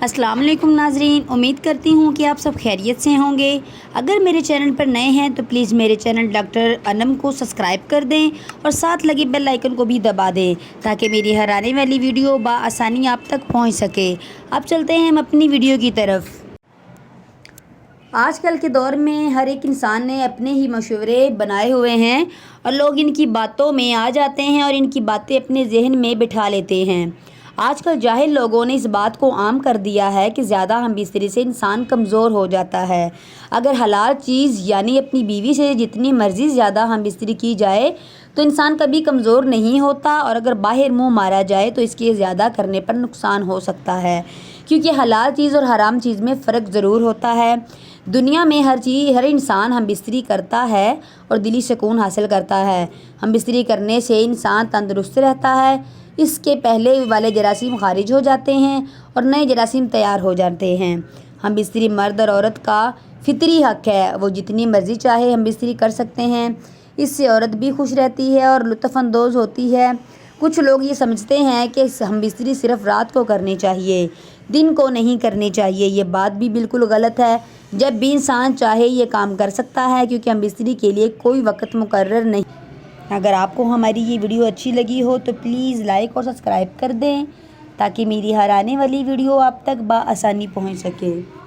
अस्सलाम वालेकुम नाजरीन, उम्मीद करती हूँ कि आप सब खैरियत से होंगे। अगर मेरे चैनल पर नए हैं तो प्लीज़ मेरे चैनल डॉक्टर अनम को सब्सक्राइब कर दें और साथ लगे बेल आइकन को भी दबा दें ताकि मेरी हर आने वाली वीडियो बआसानी आप तक पहुँच सके। अब चलते हैं हम अपनी वीडियो की तरफ। आजकल के दौर में हर एक इंसान ने अपने ही मशवरे बनाए हुए हैं और लोग इनकी बातों में आ जाते हैं और इनकी बातें अपने जहन में बिठा लेते हैं। आजकल जाहिल लोगों ने इस बात को आम कर दिया है कि ज़्यादा हमबिस्तरी से इंसान कमज़ोर हो जाता है। अगर हलाल चीज़ यानी अपनी बीवी से जितनी मर्ज़ी ज़्यादा हमबिस्तरी की जाए तो इंसान कभी कमज़ोर नहीं होता, और अगर बाहर मुंह मारा जाए तो इसके ज़्यादा करने पर नुकसान हो सकता है, क्योंकि हलाल चीज़ और हराम चीज़ में फ़र्क ज़रूर होता है। दुनिया में हर इंसान हमबिस्तरी करता है और दिली सुकून हासिल करता है। हमबिस्तरी करने से इंसान तंदुरुस्त रहता है, इसके पहले वाले जरासीम खारिज हो जाते हैं और नए जरासीम तैयार हो जाते हैं। हमबिस्तरी मर्द और औरत का फितरी हक़ है, वो जितनी मर्ज़ी चाहे हमबिस्तरी कर सकते हैं। इससे औरत भी खुश रहती है और लुत्फ़अंदोज़ होती है। कुछ लोग ये समझते हैं कि हमबिस्तरी सिर्फ़ रात को करनी चाहिए, दिन को नहीं करनी चाहिए। ये बात भी बिल्कुल गलत है। जब भी इंसान चाहे ये काम कर सकता है, क्योंकि हमबिस्तरी के लिए कोई वक्त मुकर्रर नहीं। अगर आपको हमारी ये वीडियो अच्छी लगी हो तो प्लीज़ लाइक और सब्सक्राइब कर दें ताकि मेरी हर आने वाली वीडियो आप तक बआसानी पहुंच सके।